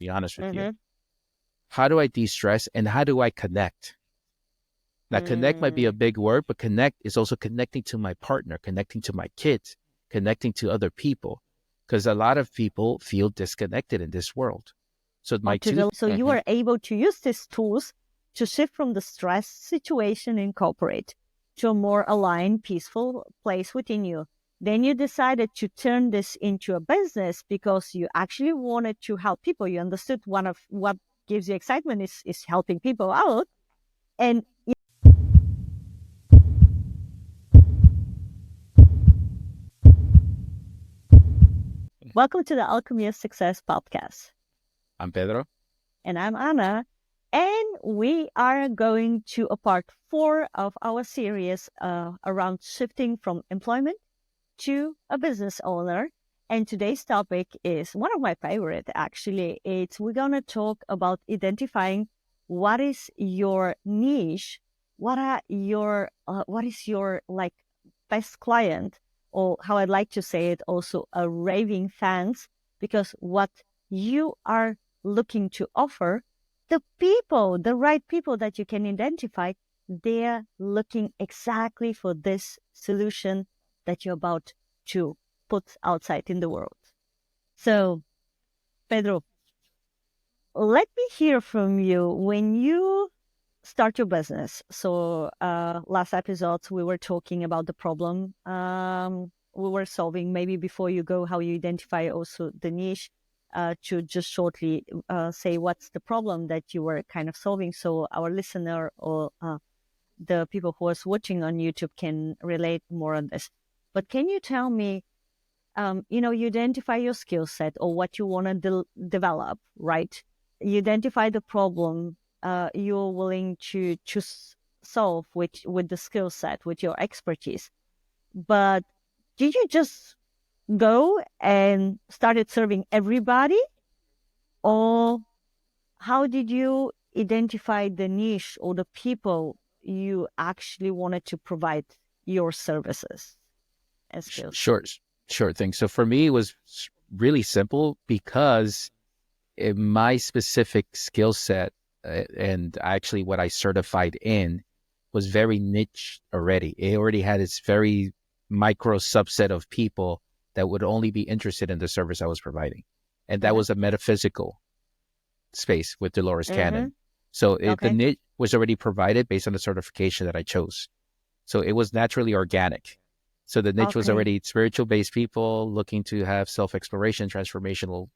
be honest with you. Mm-hmm. How do I de-stress and how do I connect? Now, connect might be a Mm. big word, but connect is also connecting to my partner, connecting to my kids, connecting to other people, because a lot of people feel disconnected in this world. So my two, So you are able to use these tools to shift from the stress situation in corporate to a more aligned, peaceful place within you. Then you decided to turn this into a business because you actually wanted to help people. You understood one of what gives you excitement is helping people out. And welcome to the Alchemy of Success podcast. I'm Pedro. And I'm Anna. And we are going to a part 4 of our series around shifting from employment to a business owner. And today's topic is one of my favorite, actually. It's we're going to talk about identifying what is your niche, what is your like best client, or how I'd like to say it, also a raving fans, because what you are looking to offer, the right people that you can identify, they're looking exactly for this solution that you're about to put outside in the world. So, Pedro, let me hear from you when you start your business. So, last episodes we were talking about the problem we were solving. Maybe before you go, how you identify also the niche. To just shortly say what's the problem that you were kind of solving, so our listener or the people who are watching on YouTube can relate more on this. But can you tell me, you identify your skill set or what you want to develop, right? You identify the problem you're willing to solve with the skill set, with your expertise. But did you just go and started serving everybody, or how did you identify the niche or the people you actually wanted to provide your services and skills? Sure, sure thing. So for me, it was really simple because in my specific skill set and actually what I certified in was very niche already. It already had its very micro subset of people that would only be interested in the service I was providing. And that Mm-hmm. was a metaphysical space with Dolores Mm-hmm. Cannon. So the Okay. niche was already provided based on the certification that I chose. So it was naturally organic. So the niche was Okay. already spiritual based people looking to have self exploration, transformational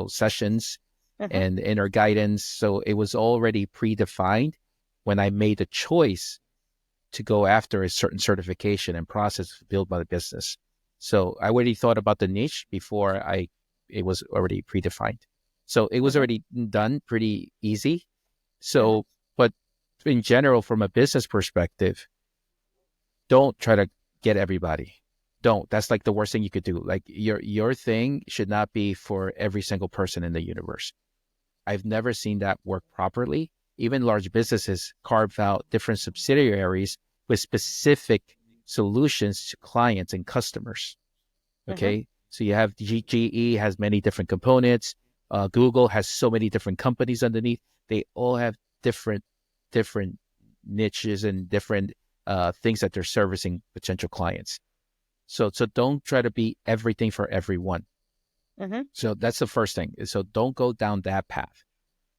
sessions Uh-huh. and inner guidance. So it was already predefined when I made the choice to go after a certain certification and process to build my business. So I already thought about the niche before it was already predefined. So it was Uh-huh. already done pretty easy. Uh-huh. So, but in general, from a business perspective, don't try to get everybody. Don't. That's like the worst thing you could do. Like your thing should not be for every single person in the universe. I've never seen that work properly. Even large businesses carve out different subsidiaries with specific solutions to clients and customers. Uh-huh. Okay. So you have GE has many different components. Google has so many different companies underneath. They all have different niches and different things that they're servicing potential clients. So don't try to be everything for everyone. Uh-huh. So that's the first thing. So don't go down that path.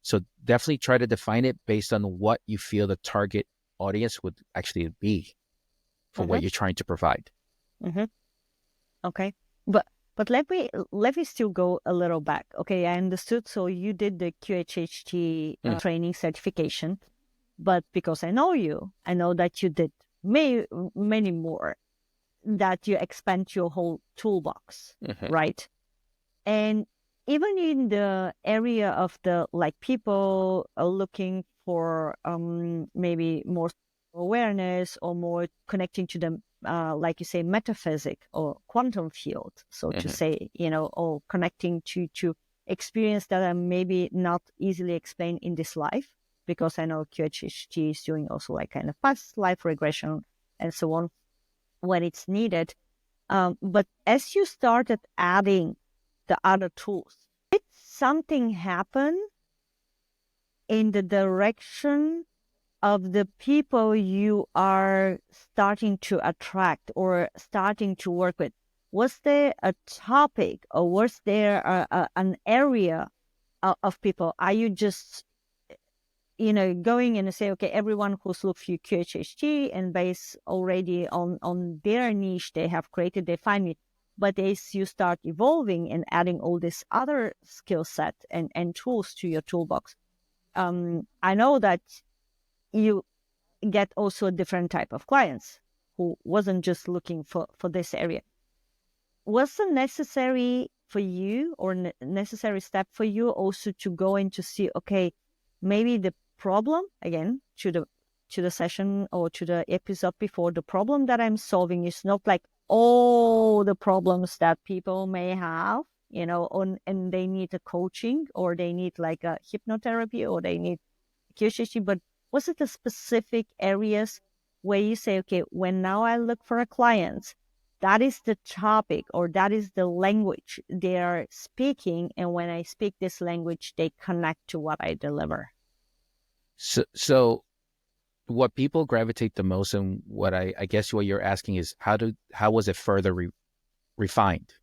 So definitely try to define it based on what you feel the target audience would actually be for what Uh-huh. you're trying to provide. Uh-huh. Okay. But let me still go a little back. Okay, I understood. So you did the QHHT Mm, training certification, but because I know you, I know that you did many more, that you expand your whole toolbox, mhm, right? And even in the area of the like people are looking for maybe more awareness or more connecting to the like you say metaphysic or quantum field, so to mhm, say, or connecting to experience that are maybe not easily explained in this life, because I know QHHT is doing also like kind of past life regression and so on when it's needed. But as you started adding the other tools. Did something happen in the direction of the people you are starting to attract or starting to work with? Was there a topic, or was there an area of people? Are you just, going in and say, okay, everyone who's looked for QHHT and based already on their niche they have created, they find it. But as you start evolving and adding all this other skill set and tools to your toolbox, I know that you get also a different type of clients who wasn't just looking for this area. Was it necessary for you or necessary step for you also to go in to see, okay, maybe the problem, again, to the session or to the episode before, the problem that I'm solving is not like all the problems that people may have, and they need a coaching or they need like a hypnotherapy or they need QHHT, but was it the specific areas where you say, okay, when now I look for a client, that is the topic or that is the language they are speaking, and when I speak this language, they connect to what I deliver? So what people gravitate the most, and what I guess what you're asking is how was it further refined?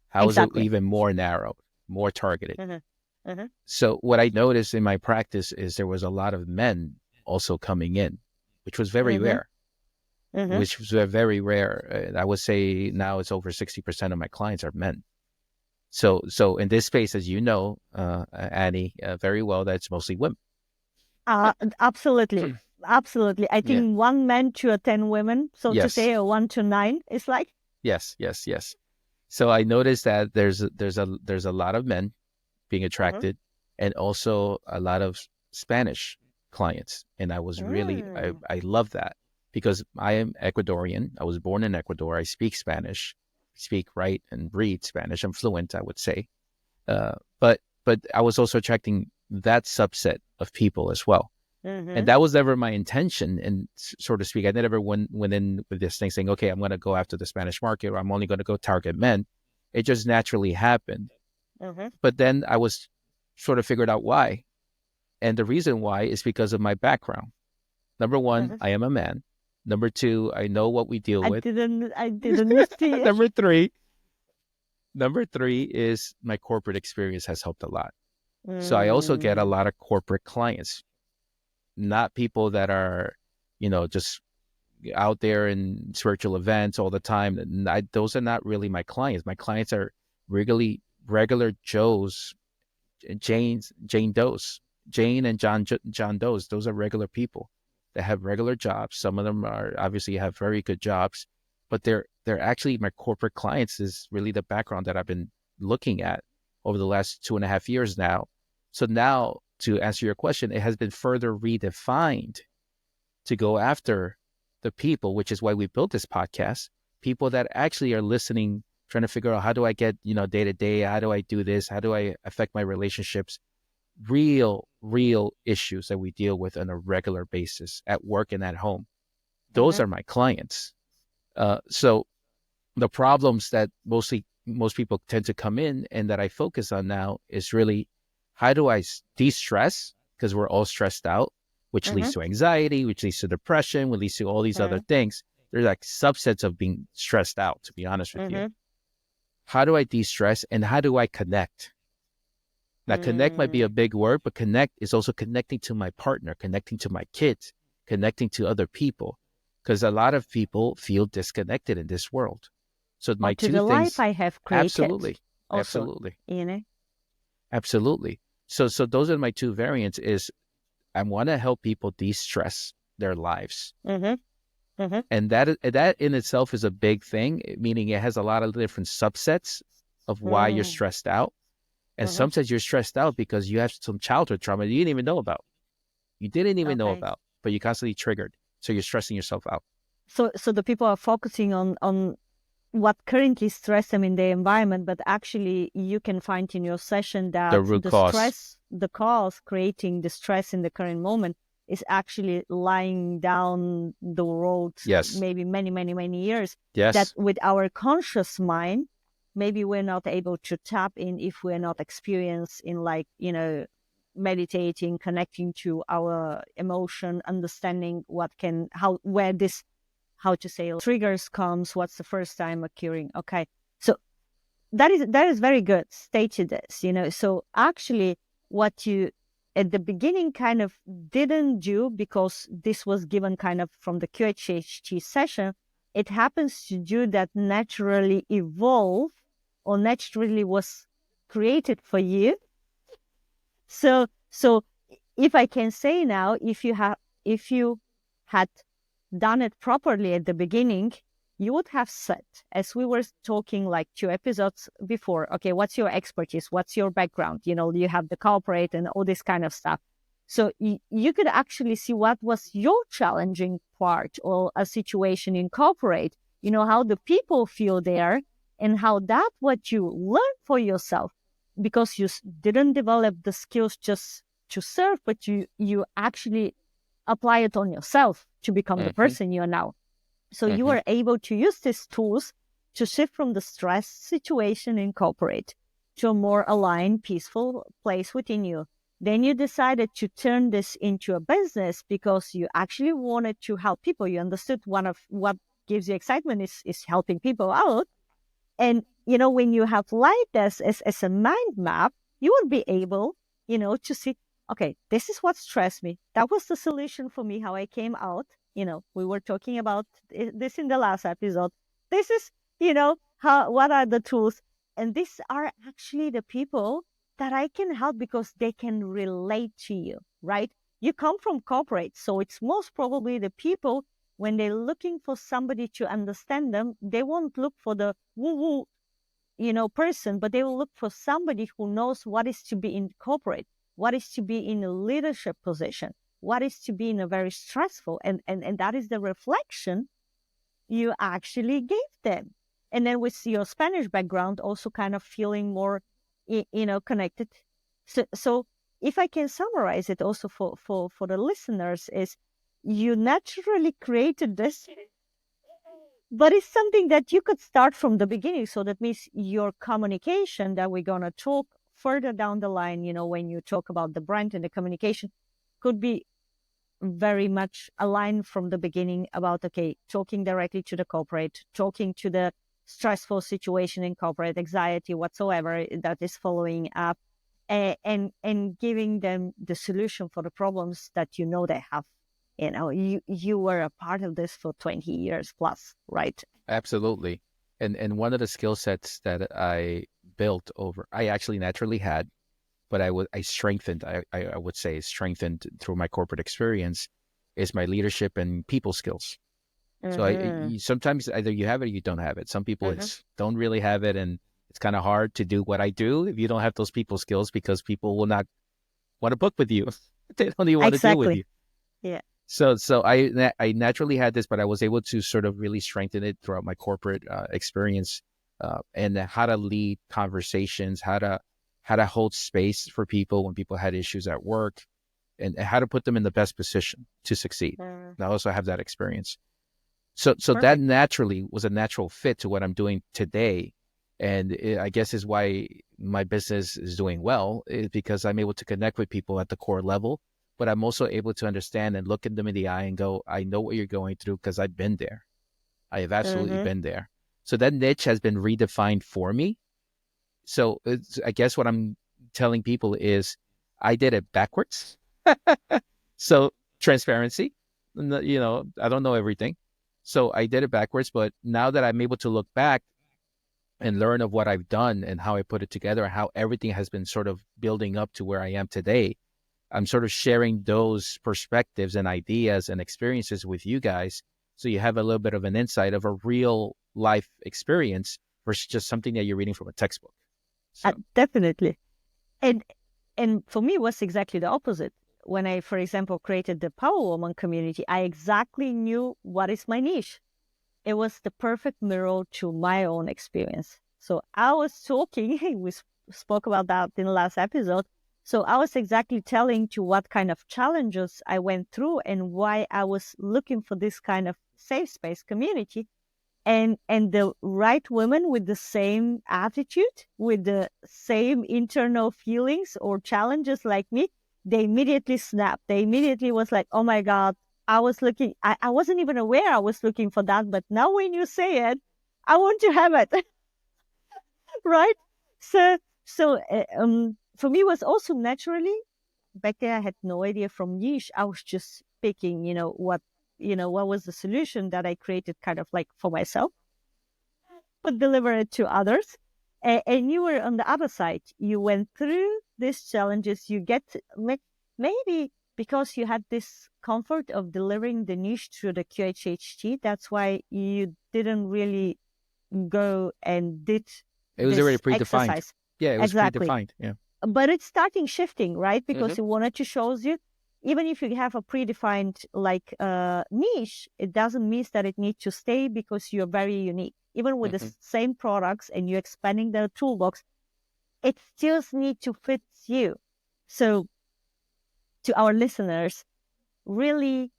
How is it Exactly. even more narrow, more targeted? Mm-hmm. So what I noticed in my practice is there was a lot of men also coming in, which was very Mm-hmm. rare. Mm-hmm. Which was very rare. I would say now it's over 60% of my clients are men. So in this space, as you know, Annie, very well, that's mostly women. Absolutely. Absolutely. I Yeah. think 1 man to 10 women, so to Yes. say, or 1 to 9, is like. Yes. Yes. Yes. So I noticed that there's a lot of men being Mm-hmm. attracted, and also a lot of Spanish clients. And I was really I love that because I am Ecuadorian. I was born in Ecuador. I speak Spanish, speak, write, and read Spanish. I'm fluent, I would say. But I was also attracting that subset of people as well. And Mm-hmm. that was never my intention, and so to speak. I never went in with this thing saying, okay, I'm going to go after the Spanish market, or I'm only going to go target men. It just naturally happened. Mm-hmm. But then I was sort of figured out why. And the reason why is because of my background. Number one, Mm-hmm. I am a man. Number two, I know what we deal with. I didn't see it. number three, number three is my corporate experience has helped a lot. So I also get a Mm. lot of corporate clients, not people that are, just out there in spiritual events all the time. Those are not really my clients. My clients are regular Joes, Jane Does, Jane and John Does. Those are regular people that have regular jobs. Some of them are obviously have very good jobs, but they're actually my corporate clients is really the background that I've been looking at over the last 2.5 years now. So now to answer your question, it has been further redefined to go after the people, which is why we built this podcast, people that actually are listening, trying to figure out how do I get, day to day, how do I do this, how do I affect my relationships, real issues that we deal with on a regular basis at work and at home. Those Mm-hmm. are my clients. So the problems that most people tend to come in and that I focus on now is really how do I de-stress, because we're all stressed out, which Mm-hmm. leads to anxiety, which leads to depression, which leads to all these other things. There's like subsets of being stressed out, to be honest with you. Mm-hmm. How do I de-stress and how do I connect? Now, connect might be a Mm. big word, but connect is also connecting to my partner, connecting to my kids, connecting to other people, because a lot of people feel disconnected in this world. So Or my to two the life things, I have created absolutely, also, absolutely, you know. absolutely. So those are my two variants. Is I want to help people de-stress their lives, Mm-hmm. Mm-hmm. and that in itself is a big thing. Meaning it has a lot of different subsets of why you're Mm-hmm. stressed out, and Mm-hmm. sometimes you're stressed out because you have some childhood trauma you didn't even know about. You didn't even know Okay. about, but you constantly triggered. So you're stressing yourself out. So the people are focusing on what currently stress them in the environment, but actually you can find in your session The that root the cause. stress, the cause creating the stress in the current moment is actually lying down the road Yes. maybe many, many, many years, that Yes. with our conscious mind maybe we're not able to tap in if we're not experienced in, like, meditating, connecting to our emotion, understanding where this, how to say, triggers comes, what's the first time occurring. Okay. So that is very good. Stated this, so actually what you at the beginning kind of didn't do, because this was given kind of from the QHHT session, it happens to do that naturally evolve or naturally was created for you. So if I can say now, if you had done it properly at the beginning, you would have said, as we were talking like 2 episodes before, okay, what's your expertise? What's your background? You have the corporate and all this kind of stuff. So you could actually see what was your challenging part or a situation in corporate, how the people feel there, and how that what you learn for yourself, because you didn't develop the skills just to serve, but you actually apply it on yourself to become the person you are now. So you are able to use these tools to shift from the stress situation in corporate to a more aligned, peaceful place within you. Then you decided to turn this into a business because you actually wanted to help people. You understood one of what gives you excitement is helping people out. And, when you have like this as a mind map, you will be able, to see, okay, this is what stressed me. That was the solution for me, how I came out. We were talking about this in the last episode. This is, what are the tools? And these are actually the people that I can help because they can relate to you, right? You come from corporate, so it's most probably the people, when they're looking for somebody to understand them, they won't look for the woo-woo, person, but they will look for somebody who knows what is to be in corporate, what is to be in a leadership position, what is to be in a very stressful, and that is the reflection you actually gave them. And then with your Spanish background, also kind of feeling more, connected. So if I can summarize it also for the listeners, is you naturally created this, but it's something that you could start from the beginning. So that means your communication that we're going to talk further down the line, when you talk about the brand and the communication, could be very much aligned from the beginning about, okay, talking directly to the corporate, talking to the stressful situation in corporate, anxiety whatsoever that is following up, and giving them the solution for the problems that they have. You were a part of this for 20 years plus, right? Absolutely. And one of the skill sets that I built over, I actually naturally had, but I strengthened, I would say strengthened through my corporate experience, is my leadership and people skills. So sometimes either you have it or you don't have it. Some people don't really have it, and it's kind of hard to do what I do if you don't have those people skills, because people will not want to book with you. They don't even want to deal with you. Exactly. Yeah. So I naturally had this, but I was able to sort of really strengthen it throughout my corporate experience, and how to lead conversations, how to hold space for people when people had issues at work, and how to put them in the best position to succeed. I also have that experience. So that naturally was a natural fit to what I'm doing today. And I guess is why my business is doing well, is because I'm able to connect with people at the core level, but I'm also able to understand and look at them in the eye and go, I know what you're going through because I've been there. I have absolutely been there. So that niche has been redefined for me. So I guess what I'm telling people is I did it backwards. So transparency, I don't know everything. So I did it backwards, but now that I'm able to look back and learn of what I've done and how I put it together and how everything has been sort of building up to where I am today, I'm sort of sharing those perspectives and ideas and experiences with you guys. So you have a little bit of an insight of a real life experience versus just something that you're reading from a textbook. So. Definitely. And for me, it was exactly the opposite. When I, for example, created the Power Woman community, I exactly knew what is my niche. It was the perfect mirror to my own experience. So I was talking, we spoke about that in the last episode. So I was exactly telling to what kind of challenges I went through and why I was looking for this kind of safe space community. and the right women with the same attitude, with the same internal feelings or challenges like me, they immediately snapped. They immediately was like, oh my God, I wasn't even aware I was looking for that. But now when you say it, I want to have it. Right? So, for me, it was also naturally back then. I had no idea from niche. I was just picking, what was the solution that I created kind of like for myself, but deliver it to others. And you were on the other side. You went through these challenges. You get maybe because you had this comfort of delivering the niche through the QHHT. That's why you didn't really go and did It was already this predefined. exercise. Yeah, it was Exactly. predefined. Yeah. But it's starting shifting, right? Mm-hmm. Because you wanted to show you, even if you have a predefined like niche, it doesn't mean that it needs to stay because you're very unique. Even with Mm-hmm. the same products and you're expanding the toolbox, it still needs to fit you. So to our listeners, really,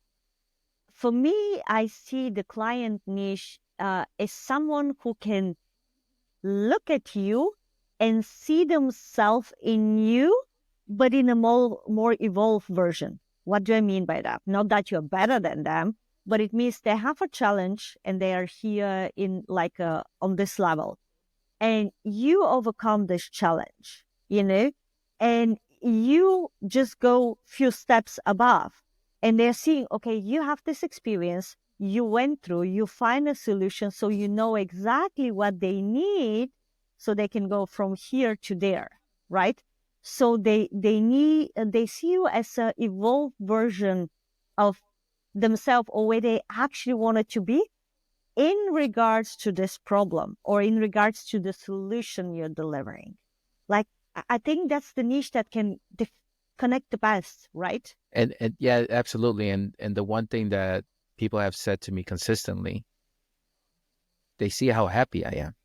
for me, I see the client niche as someone who can look at you and see themselves in you, but in a more evolved version. What do I mean by that? Not that you're better than them, but it means they have a challenge and they are here in like on this level, and you overcome this challenge, and you just go few steps above, and they're seeing, okay, you have this experience, you went through, you find a solution, so you know exactly what they need, so they can go from here to there, right? So they see you as a evolved version of themselves, or where they actually wanted to be in regards to this problem, or in regards to the solution you're delivering. Like, I think that's the niche that can connect the best, right? And yeah, absolutely. And the one thing that people have said to me consistently, they see how happy I am.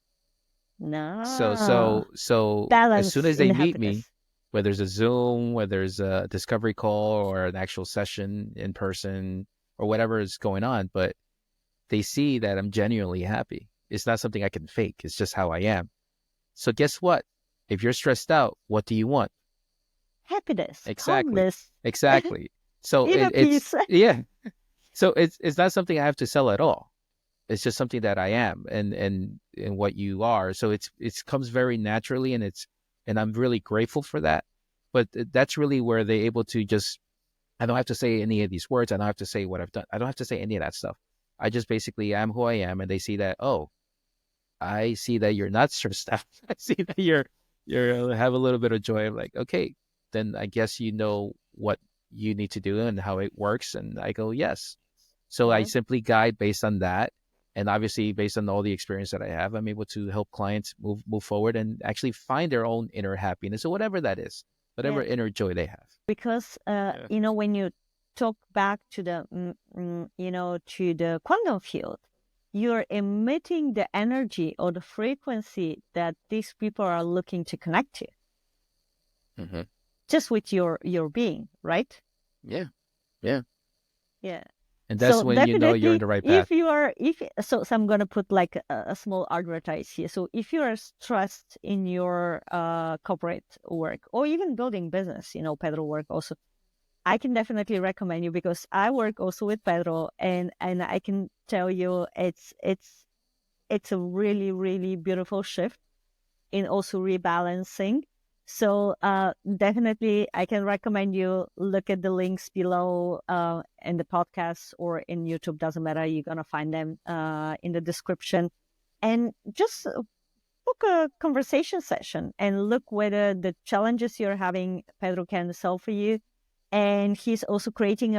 So No, so so as soon balance as in they the meet me, happiness. whether it's a Zoom, whether it's a discovery call or an actual session in person or whatever is going on, but they see that I'm genuinely happy. It's not something I can fake. It's just how I am. So guess what? If you're stressed out, what do you want? Happiness, Exactly. calmness, Exactly. So inner it's peace. yeah. So it's not something I have to sell at all. It's just something that I am and what you are. So it's comes very naturally, and I'm really grateful for that. But that's really where they're able to just, I don't have to say any of these words. I don't have to say what I've done. I don't have to say any of that stuff. I just basically am who I am, and they see that, oh, I see that you're not stressed out. I see that you're have a little bit of joy. I'm like, okay, then I guess you know what you need to do and how it works. And I go, yes. So I Yeah, simply guide based on that. And obviously, based on all the experience that I have, I'm able to help clients move forward and actually find their own inner happiness or whatever that is, whatever yeah. inner joy they have. Because Yeah. when you talk back to the to the quantum field, you're emitting the energy or the frequency that these people are looking to connect to, Hmm. just with your being, right? Yeah. Yeah. Yeah. And that's So when you know you're in definitely, the right path. if you are, if so I'm gonna put like a small advertise here. So if you are stressed in your corporate work, or even building business, Pedro work also, I can definitely recommend you, because I work also with Pedro, and I can tell you it's a really, really beautiful shift in also rebalancing. So definitely, I can recommend you look at the links below in the podcast or in YouTube. Doesn't matter. You're gonna find them in the description, and just book a conversation session and look whether the challenges you're having, Pedro can solve for you. And he's also creating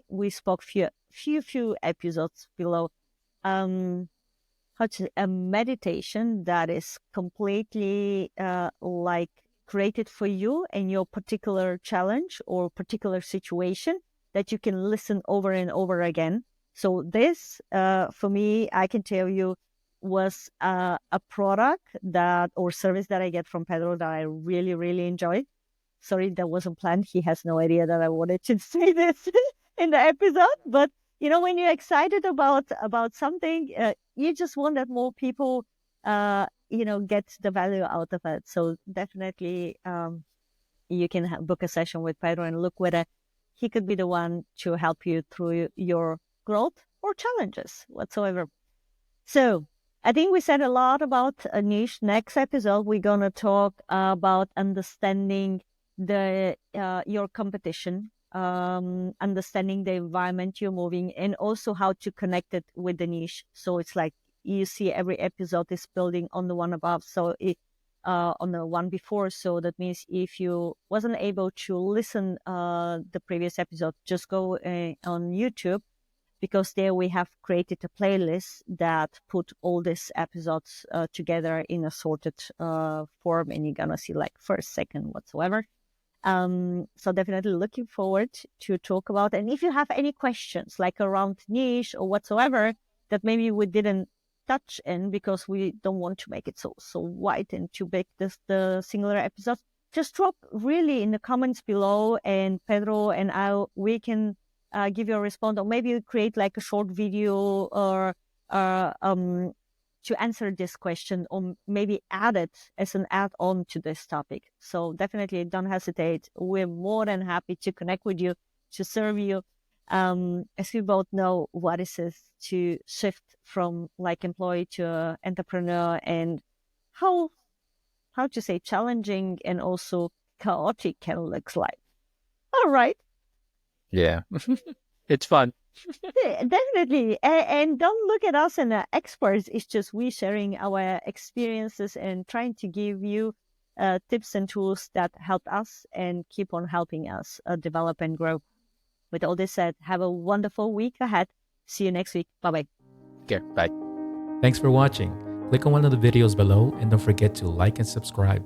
we spoke few episodes below, um, a meditation that is completely like created for you and your particular challenge or particular situation, that you can listen over and over again. So this, for me, I can tell you, was a product that or service that I get from Pedro that I really, really enjoy. Sorry, that wasn't planned. He has no idea that I wanted to say this in the episode, but when you're excited about something, you just want that more people, get the value out of it. So definitely, you can book a session with Pedro and look whether he could be the one to help you through your growth or challenges whatsoever. So I think we said a lot about a niche. Next episode, we're gonna talk about understanding the your competition, understanding the environment you're moving, and also how to connect it with the niche. So it's like you see every episode is building on the one above. So on the one before. So that means if you wasn't able to listen the previous episode, just go on YouTube, because there we have created a playlist that put all these episodes together in a sorted form, and you're gonna see like first, second, whatsoever. So definitely looking forward to talk about. And if you have any questions like around niche or whatsoever that maybe we didn't touch in because we don't want to make it so wide and too big, the singular episodes, just drop really in the comments below, and Pedro and we can give you a response, or maybe create like a short video or to answer this question, or maybe add it as an add-on to this topic. So definitely don't hesitate. We're more than happy to connect with you, to serve you. As we both know what it is to shift from like employee to entrepreneur, and how to say challenging and also chaotic can look like. All right. Yeah. It's fun. Yeah, definitely. And don't look at us and experts. It's just we sharing our experiences and trying to give you tips and tools that help us and keep on helping us develop and grow. With all this said, have a wonderful week ahead. See you next week. Bye-bye. Okay, bye. Thanks for watching. Click on one of the videos below and don't forget to like and subscribe.